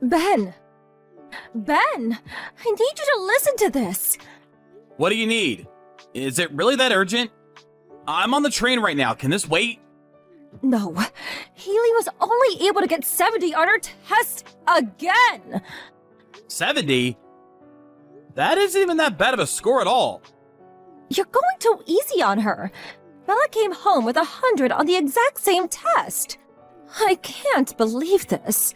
Ben! Ben! I need you to listen to this! What do you need? Is it really that urgent? I'm on the train right now. Can this wait? No. Haley was only able to get 70 on her test again! 70? That isn't even that bad of a score at all. You're going too easy on her. Bella came home with 100 on the exact same test. I can't believe this.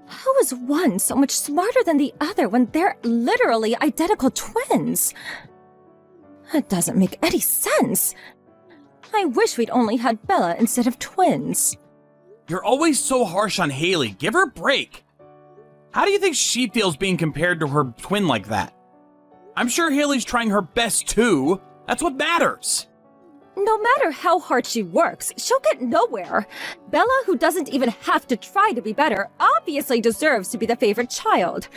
How is one so much smarter than the other when they're literally identical twins? It doesn't make any sense. I wish we'd only had Bella instead of twins. You're always so harsh on Haley. Give her a break. How do you think she feels being compared to her twin like that? I'm sure Haley's trying her best too. That's what matters. No matter how hard she works, she'll get nowhere. Bella, who doesn't even have to try to be better, obviously deserves to be the favorite child.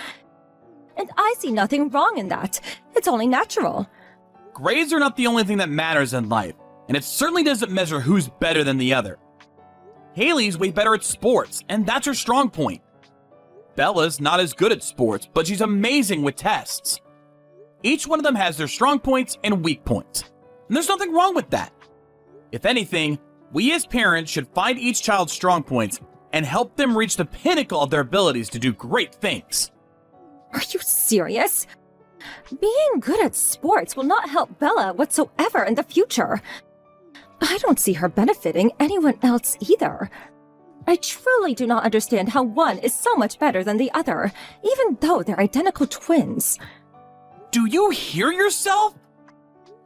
And I see nothing wrong in that. It's only natural. Grades are not the only thing that matters in life, and it certainly doesn't measure who's better than the other. Haley's way better at sports, and that's her strong point. Bella's not as good at sports, but she's amazing with tests. Each one of them has their strong points and weak points. And there's nothing wrong with that. If anything, we as parents should find each child's strong points and help them reach the pinnacle of their abilities to do great things. Are you serious? Being good at sports will not help Bella whatsoever in the future. I don't see her benefiting anyone else either. I truly do not understand how one is so much better than the other, even though they're identical twins. Do you hear yourself?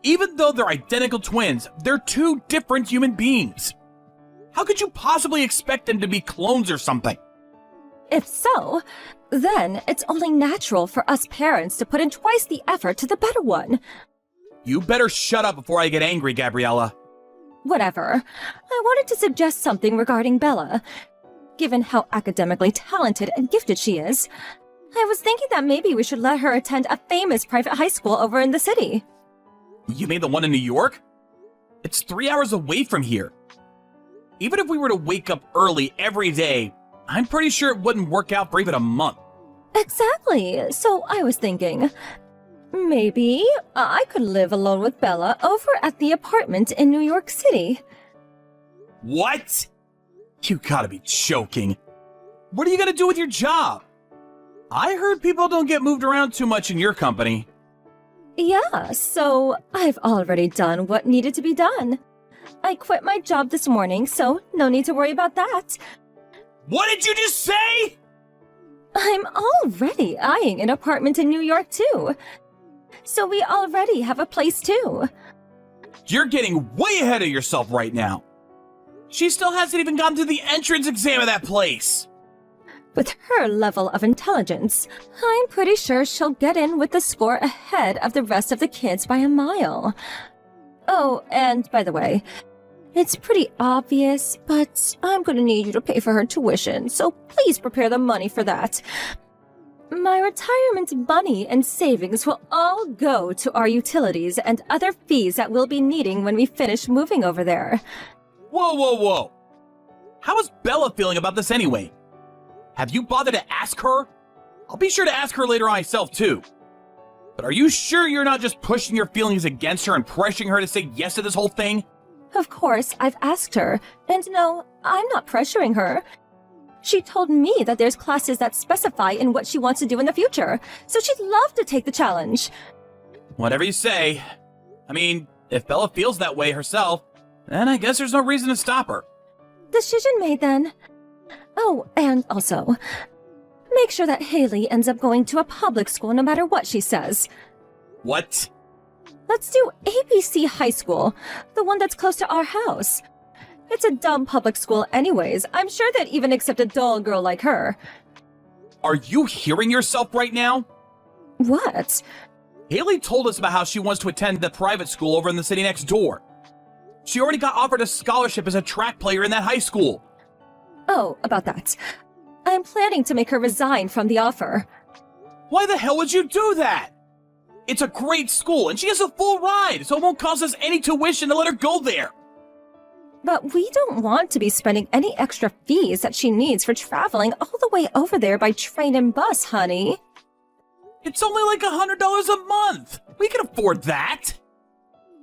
Even though they're identical twins, they're two different human beings. How could you possibly expect them to be clones or something? If so, then it's only natural for us parents to put in twice the effort to the better one. You better shut up before I get angry, Gabriella. Whatever. I wanted to suggest something regarding Bella. Given how academically talented and gifted she is, I was thinking that maybe we should let her attend a famous private high school over in the city. You mean the one in New York? It's 3 hours away from here. Even if we were to wake up early every day, I'm pretty sure it wouldn't work out for even a month. Exactly. So I was thinking, maybe I could live alone with Bella over at the apartment in New York City. What? You gotta be joking. What are you gonna do with your job? I heard people don't get moved around too much in your company. Yeah, so I've already done what needed to be done. I quit my job this morning, so no need to worry about that. What did you just say? I'm already eyeing an apartment in New York, too. So we already have a place, too. You're getting way ahead of yourself right now. She still hasn't even gotten to the entrance exam of that place. With her level of intelligence, I'm pretty sure she'll get in with the score ahead of the rest of the kids by a mile. Oh, and by the way, it's pretty obvious, but I'm gonna need you to pay for her tuition, so please prepare the money for that. My retirement money and savings will all go to our utilities and other fees that we'll be needing when we finish moving over there. Whoa, whoa, whoa. How is Bella feeling about this anyway? Have you bothered to ask her? I'll be sure to ask her later myself too. But are you sure you're not just pushing your feelings against her and pressuring her to say yes to this whole thing? Of course, I've asked her, and no, I'm not pressuring her. She told me that there's classes that specify in what she wants to do in the future, so she'd love to take the challenge. Whatever you say. I mean, if Bella feels that way herself, then I guess there's no reason to stop her. Decision made then. Oh, and also, make sure that Haley ends up going to a public school no matter what she says. What? Let's do ABC High School, the one that's close to our house. It's a dumb public school anyways. I'm sure they'd even accept a dull girl like her. Are you hearing yourself right now? What? Haley told us about how she wants to attend the private school over in the city next door. She already got offered a scholarship as a track player in that high school. Oh, about that. I'm planning to make her resign from the offer. Why the hell would you do that? It's a great school, and she has a full ride, so it won't cost us any tuition to let her go there. But we don't want to be spending any extra fees that she needs for traveling all the way over there by train and bus, honey. It's only like $100 a month. We can afford that.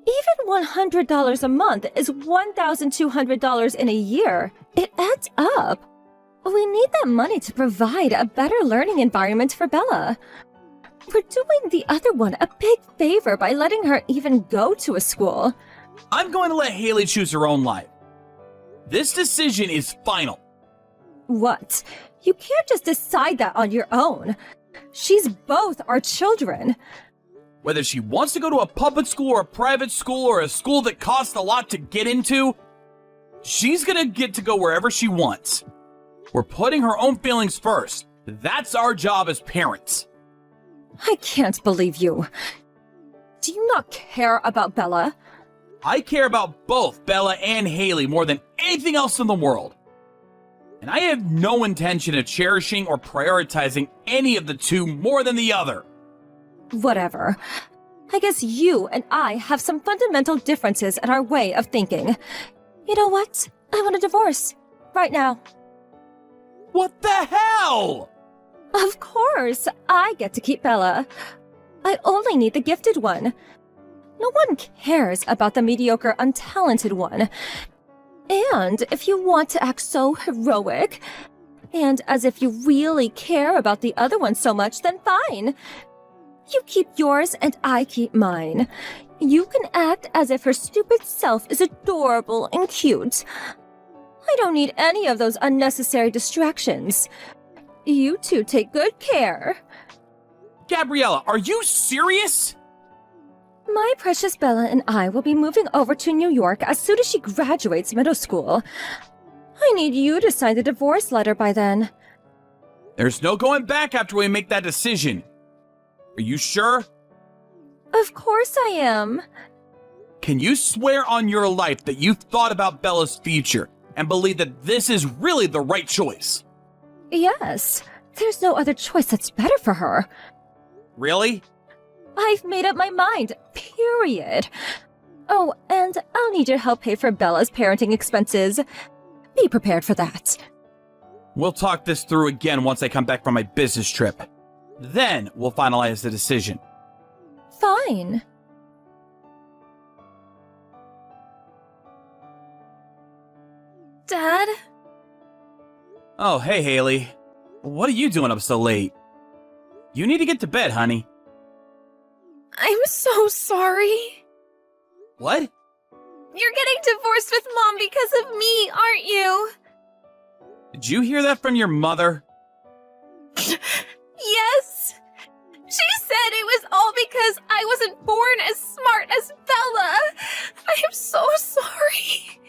Even $100 a month is $1,200 in a year. It adds up. We need that money to provide a better learning environment for Bella. We're doing the other one a big favor by letting her even go to a school. I'm going to let Haley choose her own life. This decision is final. What? You can't just decide that on your own. She's both our children. Whether she wants to go to a public school or a private school or a school that costs a lot to get into, she's gonna get to go wherever she wants. We're putting her own feelings first. That's our job as parents. I can't believe you. Do you not care about Bella? I care about both Bella and Haley more than anything else in the world. And I have no intention of cherishing or prioritizing any of the two more than the other. Whatever. I guess you and I have some fundamental differences in our way of thinking. You know what? I want a divorce. Right now. What the hell? Of course, I get to keep Bella. I only need the gifted one. No one cares about the mediocre, untalented one. And if you want to act so heroic, and as if you really care about the other one so much, then fine. You keep yours and I keep mine. You can act as if her stupid self is adorable and cute. I don't need any of those unnecessary distractions. You two take good care. Gabriella, are you serious? My precious Bella and I will be moving over to New York as soon as she graduates middle school. I need you to sign the divorce letter by then. There's no going back after we make that decision. Are you sure? Of course I am. Can you swear on your life that you've thought about Bella's future and believe that this is really the right choice? Yes. There's no other choice that's better for her. Really? I've made up my mind, period. Oh, and I'll need your help pay for Bella's parenting expenses. Be prepared for that. We'll talk this through again once I come back from my business trip. Then we'll finalize the decision. Fine. Dad? Oh, hey, Haley. What are you doing up so late? You need to get to bed, honey. I'm so sorry. What? You're getting divorced with Mom because of me, aren't you? Did you hear that from your mother? Yes. She said it was all because I wasn't born as smart as Bella. I am so sorry.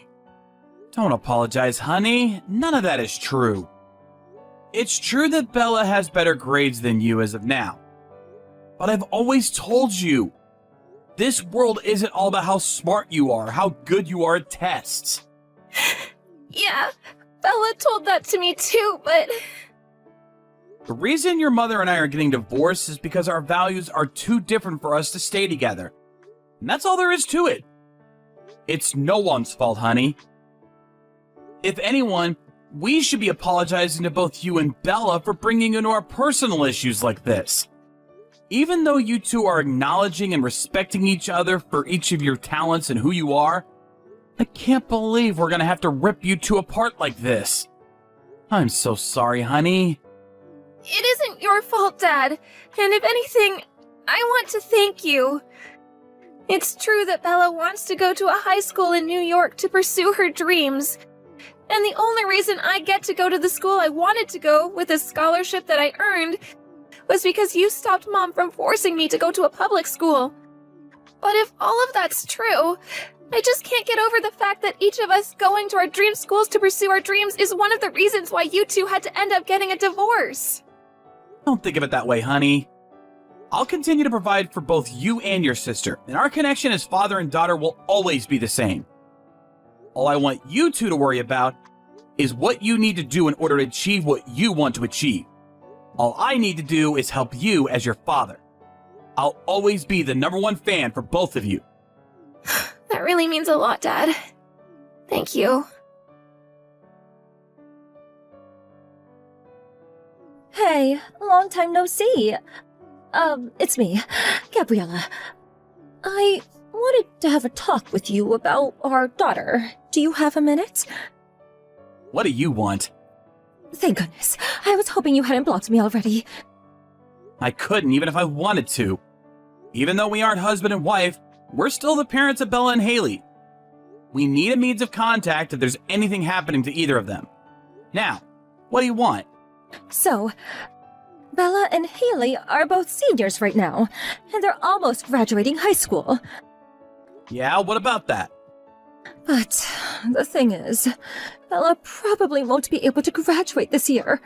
Don't apologize, honey. None of that is true. It's true that Bella has better grades than you as of now. But I've always told you, this world isn't all about how smart you are, how good you are at tests. Yeah, Bella told that to me too, but... The reason your mother and I are getting divorced is because our values are too different for us to stay together. And that's all there is to it. It's no one's fault, honey. If anyone, we should be apologizing to both you and Bella for bringing into our personal issues like this. Even though you two are acknowledging and respecting each other for each of your talents and who you are, I can't believe we're gonna have to rip you two apart like this. I'm so sorry, honey. It isn't your fault, Dad. And if anything, I want to thank you. It's true that Bella wants to go to a high school in New York to pursue her dreams. And the only reason I get to go to the school I wanted to go with a scholarship that I earned was because you stopped Mom from forcing me to go to a public school. But if all of that's true, I just can't get over the fact that each of us going to our dream schools to pursue our dreams is one of the reasons why you two had to end up getting a divorce. Don't think of it that way, honey. I'll continue to provide for both you and your sister, and our connection as father and daughter will always be the same. All I want you two to worry about is what you need to do in order to achieve what you want to achieve. All I need to do is help you as your father. I'll always be the #1 fan for both of you. That really means a lot, Dad. Thank you. Hey, long time no see. It's me, Gabriella. I wanted to have a talk with you about our daughter. Do you have a minute? What do you want? Thank goodness. I was hoping you hadn't blocked me already. I couldn't even if I wanted to. Even though we aren't husband and wife, we're still the parents of Bella and Haley. We need a means of contact if there's anything happening to either of them. Now, what do you want? So, Bella and Haley are both seniors right now, and they're almost graduating high school. Yeah, what about that? But the thing is, Bella probably won't be able to graduate this year.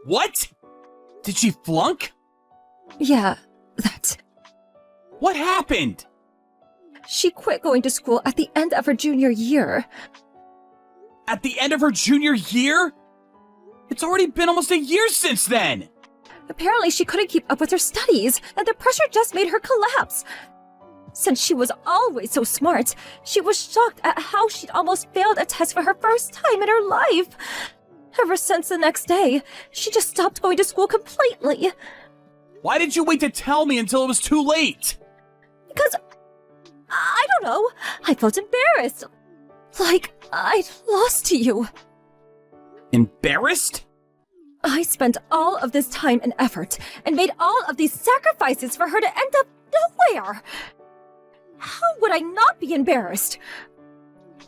What? Did she flunk? Yeah, that. What happened? She quit going to school at the end of her junior year. At the end of her junior year? It's already been almost a year since then! Apparently she couldn't keep up with her studies, and the pressure just made her collapse. Since she was always so smart, she was shocked at how she'd almost failed a test for her first time in her life. Ever since the next day, she just stopped going to school completely. Why did you wait to tell me until it was too late? Because, I don't know, I felt embarrassed. Like I'd lost to you. Embarrassed? I spent all of this time and effort and made all of these sacrifices for her to end up nowhere. How would I not be embarrassed?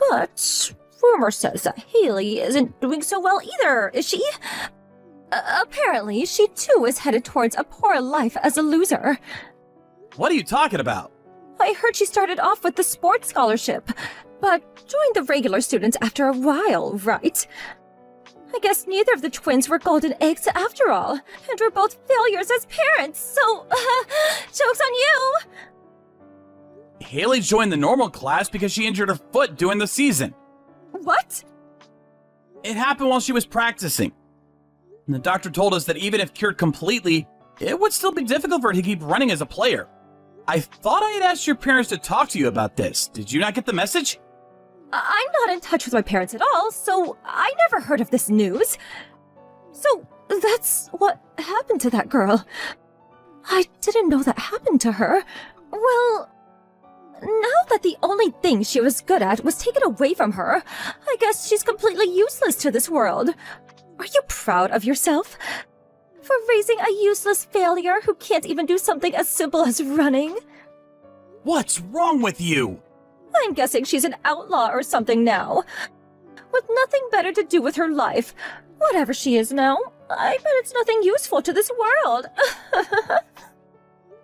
But rumor says that Haley isn't doing so well either, is she? Apparently, she too is headed towards a poor life as a loser. What are you talking about? I heard she started off with the sports scholarship, but joined the regular students after a while, right? I guess neither of the twins were golden eggs after all, and we're both failures as parents, so, joke's on you! Haley joined the normal class because she injured her foot during the season. What? It happened while she was practicing. And the doctor told us that even if cured completely, it would still be difficult for her to keep running as a player. I thought I had asked your parents to talk to you about this. Did you not get the message? I'm not in touch with my parents at all, so I never heard of this news. So, that's what happened to that girl. I didn't know that happened to her. Well, now that the only thing she was good at was taken away from her, I guess she's completely useless to this world. Are you proud of yourself? For raising a useless failure who can't even do something as simple as running? What's wrong with you? I'm guessing she's an outlaw or something now. With nothing better to do with her life. Whatever she is now, I bet it's nothing useful to this world.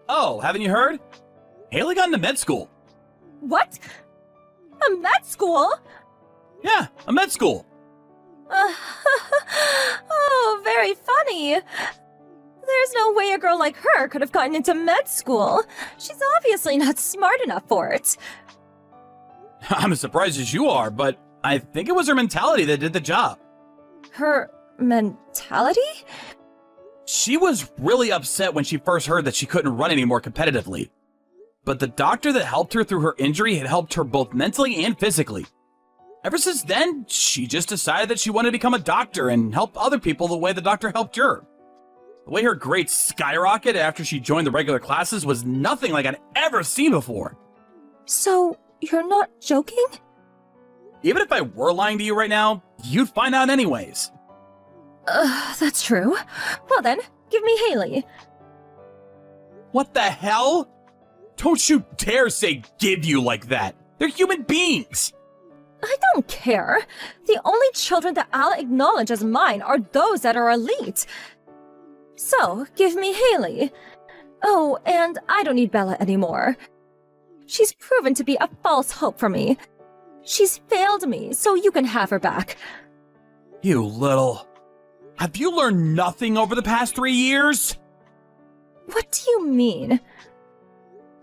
Oh, haven't you heard? Haley got into med school. What? A med school? Yeah, a med school. Oh, very funny. There's no way a girl like her could have gotten into med school. She's obviously not smart enough for it. I'm as surprised as you are, but I think it was her mentality that did the job. Her mentality? She was really upset when she first heard that she couldn't run anymore competitively. But the doctor that helped her through her injury had helped her both mentally and physically. Ever since then, she just decided that she wanted to become a doctor and help other people the way the doctor helped her. The way her grades skyrocketed after she joined the regular classes was nothing like I'd ever seen before. So, you're not joking? Even if I were lying to you right now, you'd find out anyways. That's true. Well then, give me Haley. What the hell? Don't you dare say give you like that. They're human beings. I don't care. The only children that I'll acknowledge as mine are those that are elite. So, give me Haley. Oh, and I don't need Bella anymore. She's proven to be a false hope for me. She's failed me, so you can have her back. You little... Have you learned nothing over the past 3 years? What do you mean?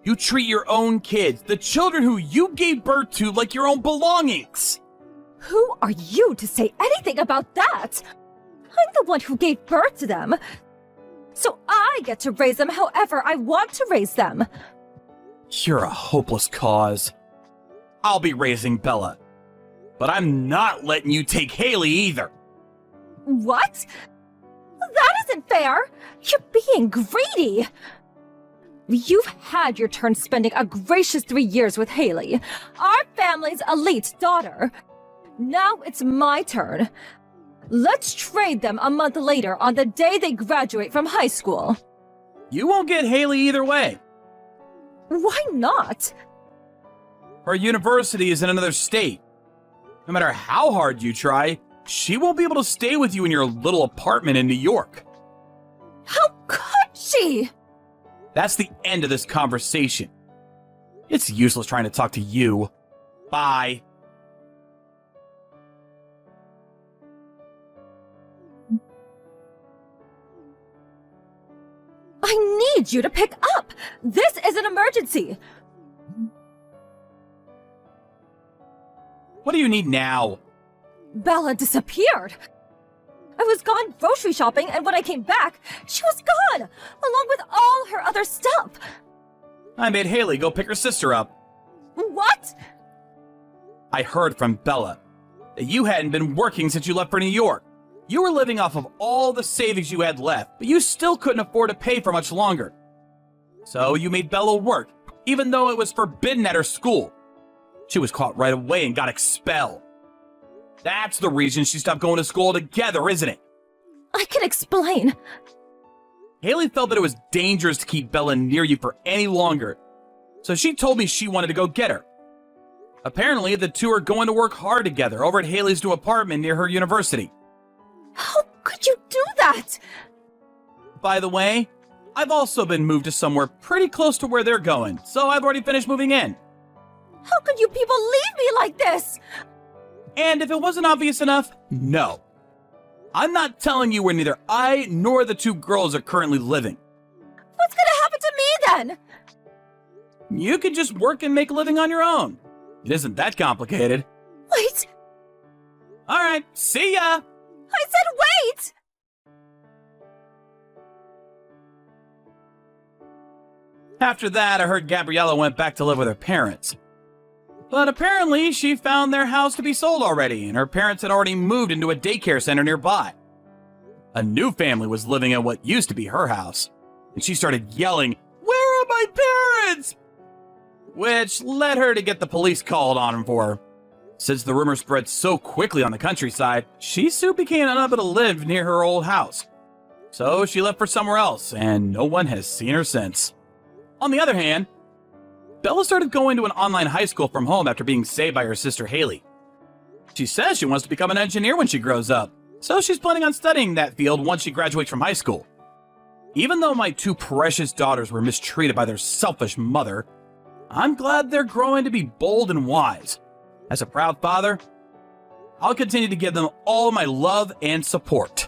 You treat your own kids, the children who you gave birth to, like your own belongings. Who are you to say anything about that? I'm the one who gave birth to them. So I get to raise them however I want to raise them. You're a hopeless cause. I'll be raising Bella. but I'm not letting you take Haley either. What? That isn't fair! You're being greedy! You've had your turn spending a gracious 3 years with Haley, our family's elite daughter. Now it's my turn. Let's trade them a month later on the day they graduate from high school. You won't get Haley either way. Why not? Her university is in another state. No matter how hard you try, she won't be able to stay with you in your little apartment in New York. How could she? That's the end of this conversation. It's useless trying to talk to you. Bye. I need you to pick up! This is an emergency! What do you need now? Bella disappeared! I was gone grocery shopping, and when I came back, she was gone! Along with all her other stuff! I made Haley go pick her sister up. What? I heard from Bella that you hadn't been working since you left for New York. You were living off of all the savings you had left, but you still couldn't afford to pay for much longer. So you made Bella work, even though it was forbidden at her school. She was caught right away and got expelled. That's the reason she stopped going to school altogether, isn't it? I can explain. Haley felt that it was dangerous to keep Bella near you for any longer, so she told me she wanted to go get her. Apparently, the two are going to work hard together over at Haley's new apartment near her university. How could you do that? By the way, I've also been moved to somewhere pretty close to where they're going, so I've already finished moving in. How could you people leave me like this? And if it wasn't obvious enough, no. I'm not telling you where neither I nor the two girls are currently living. What's gonna happen to me then? You can just work and make a living on your own. It isn't that complicated. Wait, Alright, see ya! I said wait! After that, I heard Gabriella went back to live with her parents. But apparently, she found their house to be sold already, and her parents had already moved into a daycare center nearby. A new family was living in what used to be her house, and she started yelling, "Where are my parents?" Which led her to get the police called on them for her. Since the rumor spread so quickly on the countryside, she soon became unable to live near her old house. So she left for somewhere else, and no one has seen her since. On the other hand, Bella started going to an online high school from home after being saved by her sister Haley. She says she wants to become an engineer when she grows up, so she's planning on studying that field once she graduates from high school. Even though my two precious daughters were mistreated by their selfish mother, I'm glad they're growing to be bold and wise. As a proud father, I'll continue to give them all my love and support.